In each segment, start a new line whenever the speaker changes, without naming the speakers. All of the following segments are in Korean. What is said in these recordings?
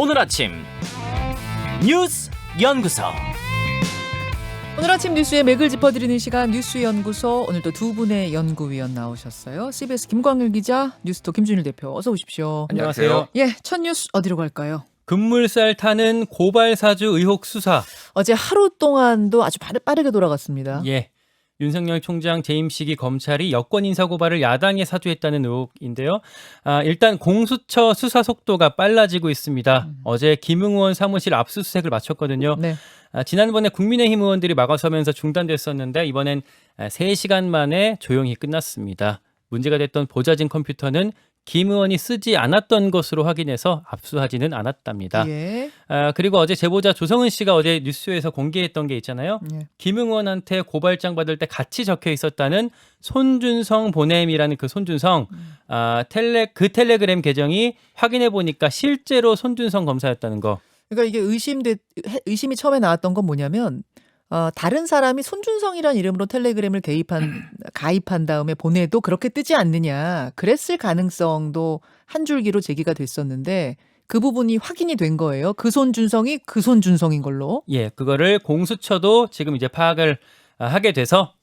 오늘 아침 뉴스 연구소.
오늘 아침 뉴스의 맥을 짚어드리는 시간 뉴스연구소. 오늘도 두 분의 연구위원 나오셨어요. CBS 김광일 기자, 뉴스톱 김준일 대표, 어서 오십시오.
안녕하세요.
예, 첫 뉴스 어디로 갈까요?
급물살 타는 고발사주 의혹 수사.
어제 하루 동안도 아주 빠르게 돌아갔습니다.
예. 윤석열 총장 재임식이 검찰이 여권 인사 고발을 야당에 사주했다는 의혹인데요. 일단 공수처 수사 속도가 빨라지고 있습니다. 어제 김웅 의원 사무실 압수수색을 마쳤거든요.
네.
지난번에 국민의힘 의원들이 막아서면서 중단됐었는데 이번엔 3시간 만에 조용히 끝났습니다. 문제가 됐던 보좌진 컴퓨터는 김 의원이 쓰지 않았던 것으로 확인해서 압수하지는 않았답니다.
예.
그리고 어제 제보자 조성은 씨가 어제 뉴스에서 공개했던 게 있잖아요.
예.
김웅 의원한테 고발장 받을 때 같이 적혀 있었다는 손준성 보냄이라는 그 손준성 그 텔레그램 계정이 확인해 보니까 실제로 손준성 검사였다는 거.
그러니까 이게 의심이 처음에 나왔던 건 뭐냐면 다른 사람이 손준성이라는 이름으로 텔레그램을 가입한 다음에 보내도 그렇게 뜨지 않느냐. 그랬을 가능성도 한 줄기로 제기가 됐었는데 그 부분이 확인이 된 거예요. 그 손준성이 그 손준성인 걸로.
예, 그거를 공수처도 지금 이제 파악을 하게 돼서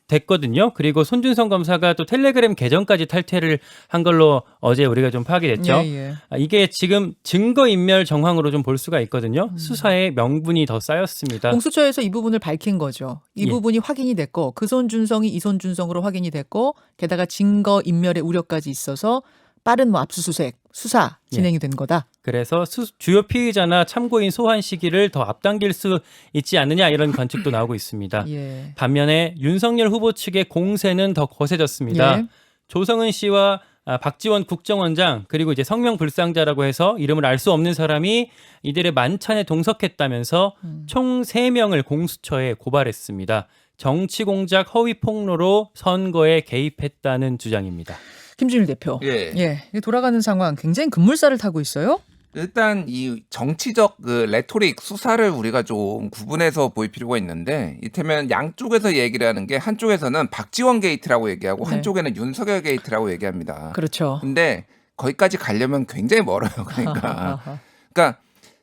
됐거든요. 그리고 손준성 검사가 또 텔레그램 계정까지 탈퇴를 한 걸로 어제 우리가 좀 파악이 됐죠.
예.
이게 지금 증거인멸 정황으로 좀 볼 수가 있거든요. 수사에 명분이 더 쌓였습니다.
공수처에서 이 부분을 밝힌 거죠. 이
예.
부분이 확인이 됐고 그 손준성이 이 손준성으로 확인이 됐고 게다가 증거인멸의 우려까지 있어서 빠른 압수수색, 수사 진행이 된 거다.
그래서 주요 피의자나 참고인 소환 시기를 더 앞당길 수 있지 않느냐 이런 관측도 나오고 있습니다.
예.
반면에 윤석열 후보 측의 공세는 더 거세졌습니다.
예.
조성은 씨와 박지원 국정원장 그리고 이제 성명불상자라고 해서 이름을 알 수 없는 사람이 이들의 만찬에 동석했다면서 총 3명을 공수처에 고발했습니다. 정치 공작 허위 폭로로 선거에 개입했다는 주장입니다.
김준일 대표.
예.
돌아가는 상황 굉장히 급물살을 타고 있어요.
일단 이 정치적 그 레토릭 수사를 우리가 좀 구분해서 볼 필요가 있는데 이태면 양쪽에서 얘기를 하는 게 한쪽에서는 박지원 게이트라고 얘기하고
네.
한쪽에는 윤석열 게이트라고 얘기합니다.
그렇죠.
근데 거기까지 가려면 굉장히 멀어요. 그러니까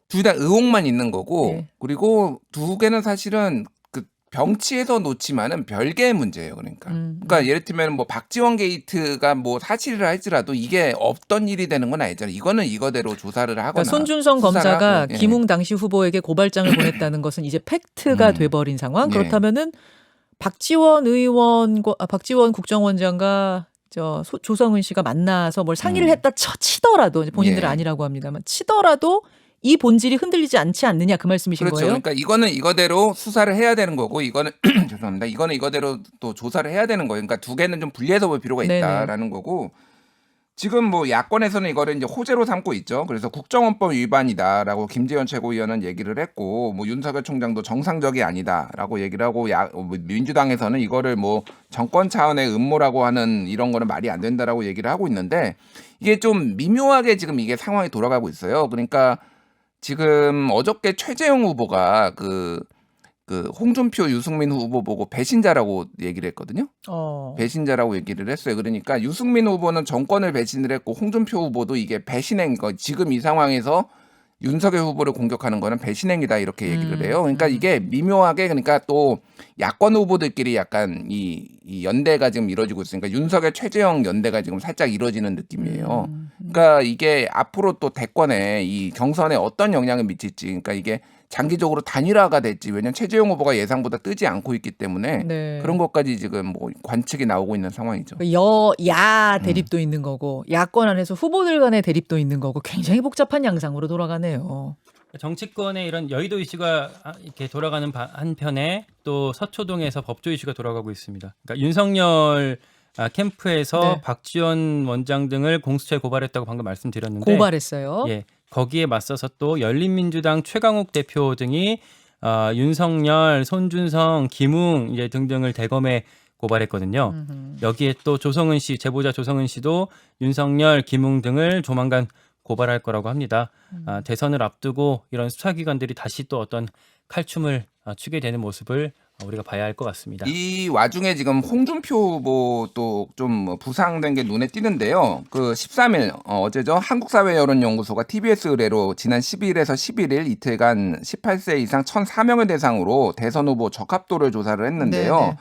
둘 다 의혹만 있는 거고
예.
그리고 두 개는 사실은 그 병치에서 놓지만은 별개의 문제예요. 그러니까 예를 들면 뭐 박지원 게이트가 뭐 사실을 할지라도 이게 없던 일이 되는 건 아니잖아요. 이거는 이거대로 조사를 하거나
그러니까 손준성
수사를
검사가
하고, 예.
김웅 당시 후보에게 고발장을 보냈다는 것은 이제 팩트가 돼버린 상황.
예.
그렇다면은 박지원 박지원 국정원장과 조성은 씨가 만나서 뭘 상의를 했다 치더라도 본인들은
예.
아니라고 합니다만 치더라도 이 본질이 흔들리지 않지 않느냐 그 말씀이신
그렇죠.
거예요?
그러니까 이거는 이거대로 수사를 해야 되는 거고 이거는 죄송합니다. 이거는 이거대로 또 조사를 해야 되는 거예요. 그러니까 두 개는 좀 분리해서 볼 필요가
네네.
있다라는 거고 지금 뭐 야권에서는 이거를 이제 호재로 삼고 있죠. 그래서 국정원법 위반이다라고 김재현 최고위원은 얘기를 했고 뭐 윤석열 총장도 정상적이 아니다라고 얘기를 하고 민주당에서는 이거를 뭐 정권 차원의 음모라고 하는 이런 거는 말이 안 된다라고 얘기를 하고 있는데 이게 좀 미묘하게 지금 이게 상황이 돌아가고 있어요. 그러니까 지금 어저께 최재형 후보가 그 홍준표 유승민 후보 보고 배신자라고 얘기를 했거든요. 배신자라고 얘기를 했어요. 그러니까 유승민 후보는 정권을 배신을 했고 홍준표 후보도 이게 배신행 거 지금 이 상황에서 윤석열 후보를 공격하는 거는 배신행위다 이렇게 얘기를 해요. 그러니까 이게 미묘하게 그러니까 또 야권 후보들끼리 약간 이 연대가 지금 이루어지고 있으니까 윤석열 최재형 연대가 지금 살짝 이루어지는 느낌이에요. 그러니까 이게 앞으로 또 대권에 이 경선에 어떤 영향을 미칠지 그러니까 이게 장기적으로 단일화가 될지 왜냐하면 최재형 후보가 예상보다 뜨지 않고 있기 때문에
네.
그런 것까지 지금 뭐 관측이 나오고 있는 상황이죠.
여야 대립도 있는 거고 야권 안에서 후보들 간의 대립도 있는 거고 굉장히 복잡한 양상으로 돌아가네요.
정치권의 이런 여의도 이슈가 이렇게 돌아가는 한편에 또 서초동에서 법조 이슈가 돌아가고 있습니다. 그러니까 윤석열 캠프에서
네.
박지원 원장 등을 공수처에 고발했다고 방금 말씀드렸는데
고발했어요.
예, 거기에 맞서서 또 열린민주당 최강욱 대표 등이 윤석열, 손준성, 김웅 이제 등등을 대검에 고발했거든요. 여기에 또 조성은 씨, 제보자 조성은 씨도 윤석열, 김웅 등을 조만간 고발할 거라고 합니다. 대선을 앞두고 이런 수사기관들이 다시 또 어떤 칼춤을 추게 되는 모습을 우리가 봐야 할 것 같습니다.
이 와중에 지금 홍준표 후보도 좀 부상된 게 눈에 띄는데요. 그 13일 어제죠. 한국사회여론연구소가 TBS 의뢰로 지난 12일에서 11일 이틀간 18세 이상 1,004명을 대상으로 대선 후보 적합도를 조사를 했는데요.
네네.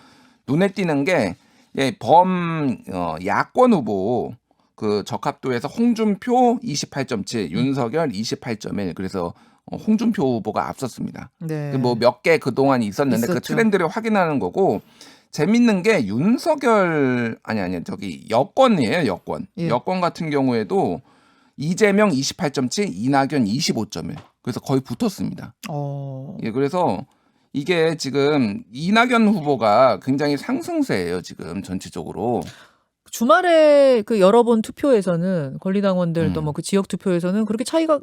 눈에 띄는 게 야권 후보 그 적합도에서 홍준표 28.7, 윤석열 28.1. 그래서 홍준표 후보가 앞섰습니다.
네.
뭐 몇 개 그동안 있었는데 그
있었죠.
트렌드를 확인하는 거고 재밌는 게 윤석열 저기 여권이에요. 여권.
예.
여권 같은 경우에도 이재명 28.7, 이낙연 25.1. 그래서 거의 붙었습니다. 예, 그래서 이게 지금 이낙연 후보가 굉장히 상승세예요. 지금 전체적으로.
주말에 그 여러 번 투표에서는 권리당원들도 뭐 그 지역 투표에서는 그렇게 차이가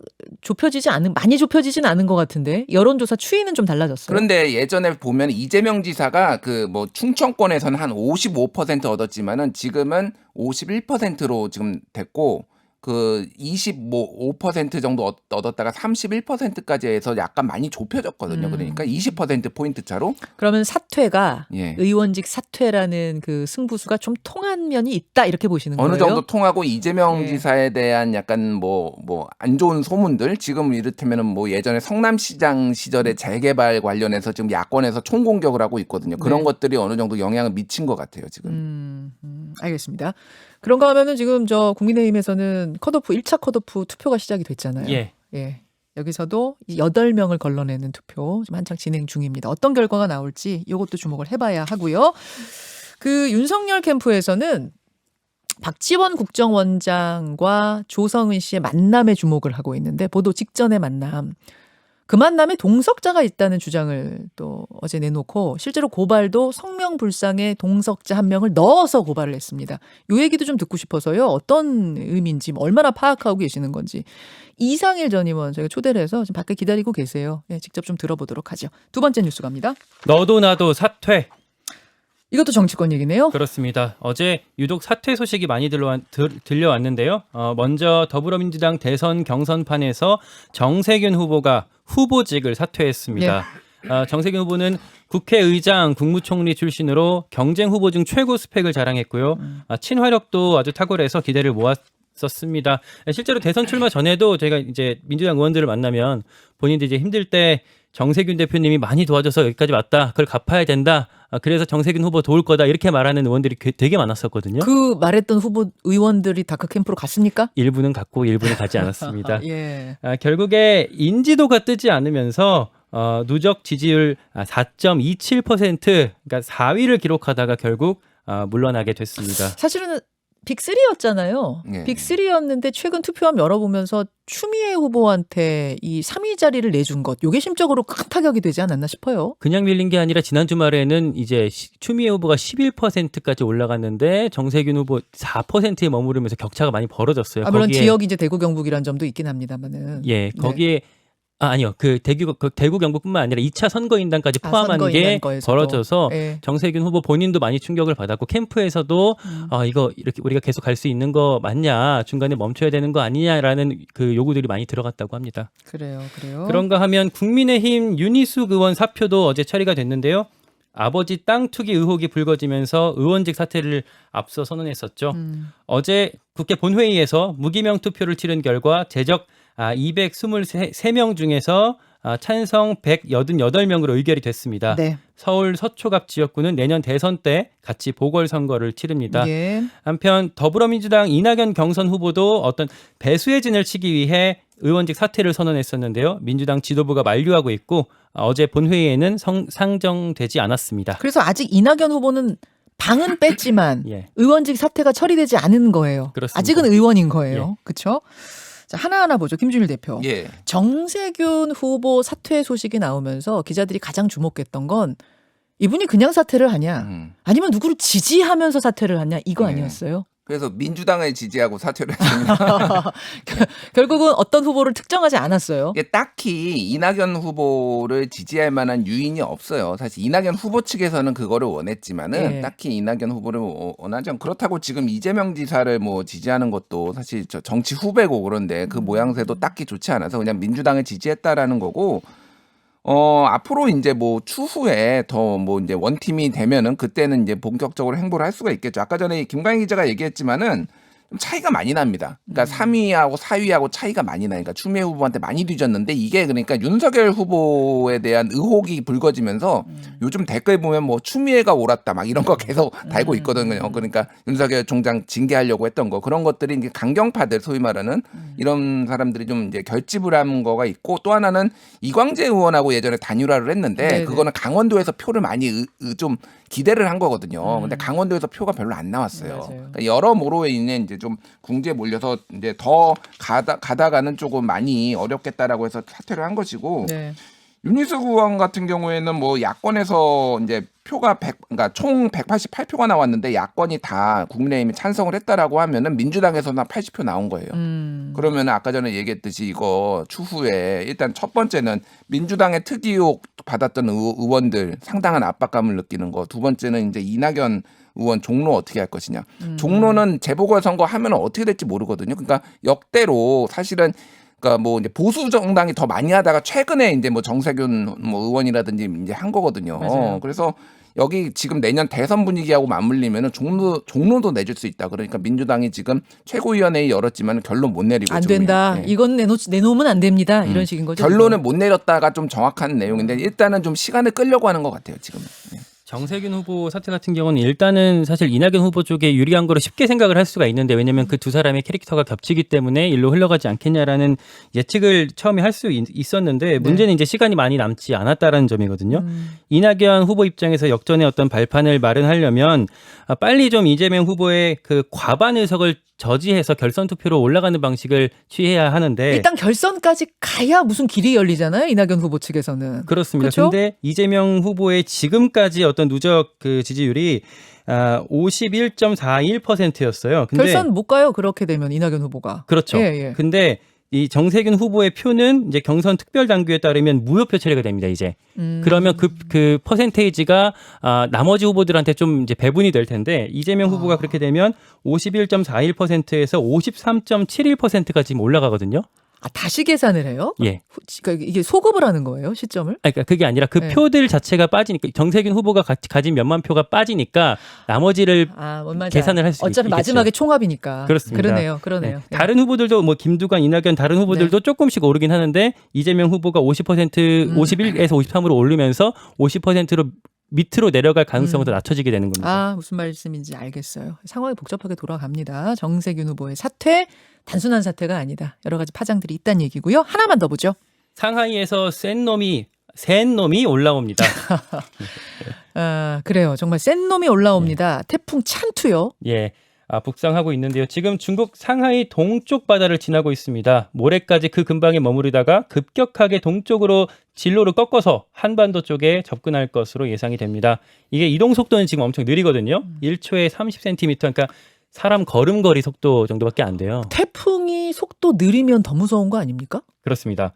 많이 좁혀지진 않은 것 같은데 여론조사 추이는 좀 달라졌어요.
그런데 예전에 보면 이재명 지사가 그 뭐 충청권에서는 한 55% 얻었지만은 지금은 51%로 지금 됐고 그 25% 정도 얻었다가 31%까지 해서 약간 많이 좁혀졌거든요. 그러니까 20% 포인트 차로.
그러면 사퇴가
예.
의원직 사퇴라는 그 승부수가 좀 통한 면이 있다 이렇게 보시는
어느
거예요?
정도 통하고 이재명
네.
지사에 대한 약간 뭐 안 좋은 소문들 지금 이를테면은 뭐 예전에 성남시장 시절의 재개발 관련해서 지금 야권에서 총공격을 하고 있거든요. 그런
네.
것들이 어느 정도 영향을 미친 것 같아요 지금.
알겠습니다. 그런가 하면은 지금 저 국민의힘에서는 1차 컷오프 투표가 시작이 됐잖아요.
예.
여기서도 8명을 걸러내는 투표 지금 한창 진행 중입니다. 어떤 결과가 나올지 이것도 주목을 해봐야 하고요. 그 윤석열 캠프에서는 박지원 국정원장과 조성은 씨의 만남에 주목을 하고 있는데 보도 직전의 만남. 그 만남에 동석자가 있다는 주장을 또 어제 내놓고 실제로 고발도 성명불상에 동석자 한 명을 넣어서 고발을 했습니다. 이 얘기도 좀 듣고 싶어서요. 어떤 의미인지 얼마나 파악하고 계시는 건지. 이상일 전 의원 저희가 초대를 해서 지금 밖에 기다리고 계세요. 네, 직접 좀 들어보도록 하죠. 두 번째 뉴스 갑니다.
너도 나도 사퇴.
이것도 정치권 얘기네요.
그렇습니다. 어제 유독 사퇴 소식이 많이 들려왔는데요. 먼저 더불어민주당 대선 경선판에서 정세균 후보가 후보직을 사퇴했습니다. 정세균 후보는 국회의장, 국무총리 출신으로 경쟁 후보 중 최고 스펙을 자랑했고요. 친화력도 아주 탁월해서 기대를 모았었습니다. 실제로 대선 출마 전에도 저희가 이제 민주당 의원들을 만나면 본인들이 이제 힘들 때 정세균 대표님이 많이 도와줘서 여기까지 왔다. 그걸 갚아야 된다. 그래서 정세균 후보 도울 거다. 이렇게 말하는 의원들이 되게 많았었거든요.
그 말했던 후보 의원들이 다크 캠프로 갔습니까?
일부는 갔고 일부는 가지 않았습니다.
예.
결국에 인지도가 뜨지 않으면서 누적 지지율 4.27% 그러니까 4위를 기록하다가 결국 물러나게 됐습니다.
사실은 빅3였잖아요.
예.
빅3였는데 최근 투표함 열어보면서 추미애 후보한테 이 3위 자리를 내준 것, 이게 심적으로 큰 타격이 되지 않았나 싶어요.
그냥 밀린 게 아니라 지난 주말에는 이제 추미애 후보가 11%까지 올라갔는데 정세균 후보 4%에 머무르면서 격차가 많이 벌어졌어요.
물론
거기에,
지역이 이제 대구 경북이란 점도 있긴 합니다만은.
예, 거기에 아니요. 그 대구 경북뿐만 아니라 2차 선거인단까지 포함한 게
선거인단 거에서도.
벌어져서
예.
정세균 후보 본인도 많이 충격을 받았고 캠프에서도 이거 이렇게 우리가 계속 갈 수 있는 거 맞냐? 중간에 멈춰야 되는 거 아니냐라는 그 요구들이 많이 들어갔다고 합니다.
그래요.
그런가 하면 국민의힘 윤희숙 의원 사표도 어제 처리가 됐는데요. 아버지 땅 투기 의혹이 불거지면서 의원직 사퇴를 앞서 선언했었죠. 어제 국회 본회의에서 무기명 투표를 치른 결과 제적 223명 중에서 찬성 188명으로 의결이 됐습니다.
네.
서울 서초갑 지역구는 내년 대선 때 같이 보궐선거를 치릅니다.
예.
한편 더불어민주당 이낙연 경선 후보도 어떤 배수의 진을 치기 위해 의원직 사퇴를 선언했었는데요. 민주당 지도부가 만류하고 있고 어제 본회의에는 상정되지 않았습니다.
그래서 아직 이낙연 후보는 방은 뺐지만
예.
의원직 사퇴가 처리되지 않은 거예요.
그렇습니다.
아직은 의원인 거예요. 그렇죠? 자, 하나하나 보죠. 김준일 대표.
예.
정세균 후보 사퇴 소식이 나오면서 기자들이 가장 주목했던 건 이분이 그냥 사퇴를 하냐 아니면 누구를 지지하면서 사퇴를 하냐 이거
네.
아니었어요?
그래서 민주당을 지지하고 사퇴를 했습니다.
결국은 어떤 후보를 특정하지 않았어요.
이게 딱히 이낙연 후보를 지지할 만한 유인이 없어요. 사실 이낙연 후보 측에서는 그거를 원했지만은
예.
딱히 이낙연 후보를 원하지 않고 그렇다고 지금 이재명 지사를 뭐 지지하는 것도 사실 저 정치 후배고 그런데 그 모양새도 딱히 좋지 않아서 그냥 민주당을 지지했다라는 거고 앞으로 이제 뭐 추후에 더 뭐 이제 원팀이 되면은 그때는 이제 본격적으로 행보를 할 수가 있겠죠. 아까 전에 김광희 기자가 얘기했지만은 좀 차이가 많이 납니다. 그러니까 3위하고 4위하고 차이가 많이 나니까 추미애 후보한테 많이 뒤졌는데 이게 그러니까 윤석열 후보에 대한 의혹이 불거지면서 요즘 댓글 보면 뭐 추미애가 옳았다 막 이런 거 계속 달고 있거든요. 그러니까 윤석열 총장 징계하려고 했던 거 그런 것들이 이제 강경파들 소위 말하는 이런 사람들이 좀 이제 결집을 한 거가 있고 또 하나는 이광재 의원하고 예전에 단일화를 했는데
네네.
그거는 강원도에서 표를 많이 좀 기대를 한 거거든요. 근데 강원도에서 표가 별로 안 나왔어요.
맞아요.
그러니까 여러모로에 있는 이제 좀 궁지에 몰려서 이제 더 가다가는 조금 많이 어렵겠다라고 해서 사퇴를 한 것이고
네.
윤희숙 의원 같은 경우에는 뭐 야권에서 이제 표가 그러니까 총 188표가 나왔는데 야권이 다 국민의힘이 찬성을 했다라고 하면은 민주당에서는 80표 나온 거예요. 그러면 아까 전에 얘기했듯이 이거 추후에 일단 첫 번째는 민주당의 특이 의혹 받았던 의원들 상당한 압박감을 느끼는 거. 두 번째는 이제 이낙연 의원 종로 어떻게 할 것이냐. 종로는 재보궐선거 하면 어떻게 될지 모르거든요. 그러니까 역대로 사실은 그러니까 뭐 이제 보수 정당이 더 많이 하다가 최근에 이제 뭐 정세균 뭐 의원이라든지 이제 한 거거든요.
맞아요.
그래서 여기 지금 내년 대선 분위기하고 맞물리면은 종로도 내줄 수 있다. 그러니까 민주당이 지금 최고위원회의 열었지만 결론 못 내리고
안
지금
된다.
예.
이건 내놓으면 안 됩니다. 이런 식인 거죠.
결론은 못 내렸다가 좀 정확한 내용인데 일단은 좀 시간을 끌려고 하는 것 같아요. 지금. 예.
정세균 후보 사태 같은 경우는 일단은 사실 이낙연 후보 쪽에 유리한 거로 쉽게 생각을 할 수가 있는데 왜냐하면 그 두 사람의 캐릭터가 겹치기 때문에 일로 흘러가지 않겠냐라는 예측을 처음에 할 수 있었는데 문제는 이제 시간이 많이 남지 않았다라는 점이거든요. 이낙연 후보 입장에서 역전의 어떤 발판을 마련하려면 빨리 좀 이재명 후보의 그 과반 의석을 저지해서 결선 투표로 올라가는 방식을 취해야 하는데
일단 결선까지 가야 무슨 길이 열리잖아요. 이낙연 후보 측에서는.
그렇습니다.
그렇죠?
근데 이재명 후보의 지금까지 어떤 누적 그 지지율이 51.41%였어요. 근데
결선 못 가요. 그렇게 되면 이낙연 후보가.
그렇죠.
예, 예.
근데 이 정세균 후보의 표는 이제 경선 특별 당규에 따르면 무효표 처리가 됩니다. 이제 그러면 그 퍼센테이지가 나머지 후보들한테 좀 이제 배분이 될 텐데 이재명 후보가 그렇게 되면 51.41%에서 53.71%가 지금 올라가거든요.
다시 계산을 해요?
예.
그러니까 이게 소급을 하는 거예요, 시점을?
그러니까 그게 아니라 그
네.
표들 자체가 빠지니까 정세균 후보가 가진 몇만 표가 빠지니까 나머지를
뭔 말인지
계산을 할수
어차피
있겠죠.
마지막에 총합이니까.
그렇습니다.
그러네요.
네. 다른 후보들도 뭐 김두관, 이낙연 다른 후보들도 조금씩 오르긴 하는데 이재명 후보가 51에서 53으로 오르면서 50%로 밑으로 내려갈 가능성은 더 낮춰지게 되는 겁니다.
무슨 말씀인지 알겠어요. 상황이 복잡하게 돌아갑니다. 정세균 후보의 사퇴, 단순한 사퇴가 아니다. 여러 가지 파장들이 있다는 얘기고요. 하나만 더 보죠.
상하이에서 센 놈이 올라옵니다.
그래요. 정말 센 놈이 올라옵니다. 태풍 찬투요.
예. 북상하고 있는데요. 지금 중국 상하이 동쪽 바다를 지나고 있습니다. 모레까지 그 근방에 머무르다가 급격하게 동쪽으로 진로를 꺾어서 한반도 쪽에 접근할 것으로 예상이 됩니다. 이게 이동 속도는 지금 엄청 느리거든요. 1초에 30cm, 그러니까 사람 걸음걸이 속도 정도밖에 안 돼요.
태풍이 속도 느리면 더 무서운 거 아닙니까?
그렇습니다.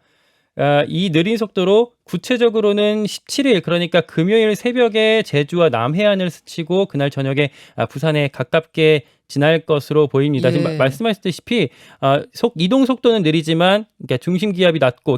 이 느린 속도로 구체적으로는 17일 그러니까 금요일 새벽에 제주와 남해안을 스치고 그날 저녁에 부산에 가깝게 지날 것으로 보입니다.
예.
지금 말씀하셨다시피 이동 속도는 느리지만 그러니까 중심 기압이 낮고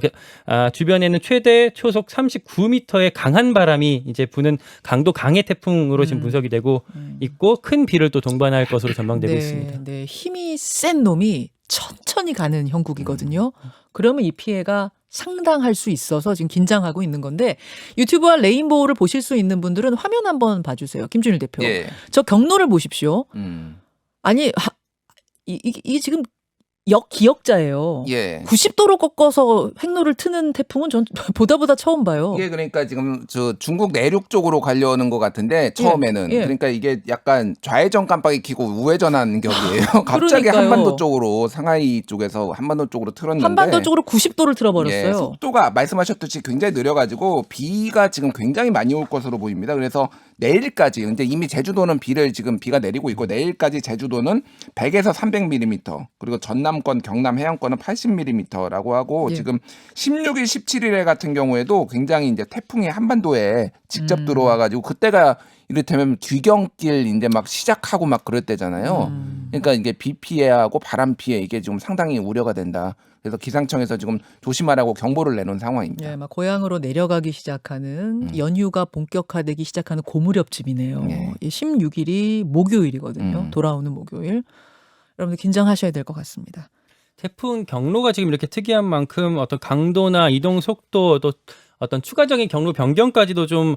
주변에는 최대 초속 39m의 강한 바람이 이제 부는 강도 강의 태풍으로 지금 분석이 되고 있고 큰 비를 또 동반할 것으로 전망되고 있습니다.
네, 힘이 센 놈이 천천히 가는 형국이거든요. 그러면 이 피해가 상당할 수 있어서 지금 긴장하고 있는 건데 유튜브와 레인보우를 보실 수 있는 분들은 화면 한번 봐주세요. 김준일 대표.
예.
저 경로를 보십시오.
음.
아니 이게 지금 역기역자예요.
예.
90도로 꺾어서 횡로를 트는 태풍은 전 보다 처음 봐요.
이게 그러니까 지금 저 중국 내륙 쪽으로 가려는 것 같은데 처음에는
예.
그러니까 이게 약간 좌회전 깜빡이 켜고 우회전한 격이에요. 갑자기
그러니까요.
한반도 쪽으로 상하이 쪽에서 한반도 쪽으로 틀었는데
한반도 쪽으로 90도를 틀어버렸어요.
예, 속도가 말씀하셨듯이 굉장히 느려가지고 비가 지금 굉장히 많이 올 것으로 보입니다. 그래서 내일까지 근데 이미 제주도는 비가 내리고 있고 내일까지 제주도는 100에서 300mm 그리고 전남권 경남 해안권은 80mm라고 하고
예.
지금 16일 17일에 같은 경우에도 굉장히 이제 태풍이 한반도에 직접 들어와가지고 그때가 이를테면 귀경길 이제 막 시작하고 막 그럴 때잖아요. 그러니까 이게 비 피해하고 바람 피해 이게 지금 상당히 우려가 된다. 그래서 기상청에서 지금 조심하라고 경보를 내놓은 상황입니다.
예, 막 고향으로 내려가기 시작하는 연휴가 본격화되기 시작하는 고무렵쯤이네요.
네.
16일이 목요일이거든요. 돌아오는 목요일. 여러분들 긴장하셔야 될 것 같습니다.
태풍 경로가 지금 이렇게 특이한 만큼 어떤 강도나 이동 속도 또 어떤 추가적인 경로 변경까지도 좀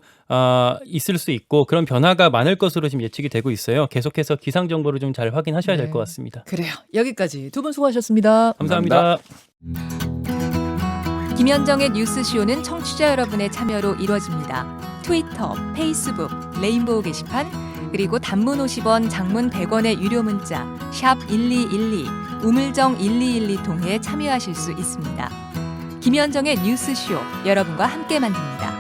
있을 수 있고 그런 변화가 많을 것으로 지금 예측이 되고 있어요. 계속해서 기상 정보를 좀 잘 확인하셔야
네.
될 것 같습니다.
그래요. 여기까지 두 분 수고하셨습니다.
감사합니다.
김현정의 뉴스쇼는 청취자 여러분의 참여로 이루어집니다. 트위터, 페이스북, 레인보우 게시판, 그리고 단문 50원, 장문 100원의 유료 문자 샵 1212, 우물정 1212 통해 참여하실 수 있습니다. 김현정의 뉴스쇼, 여러분과 함께 만듭니다.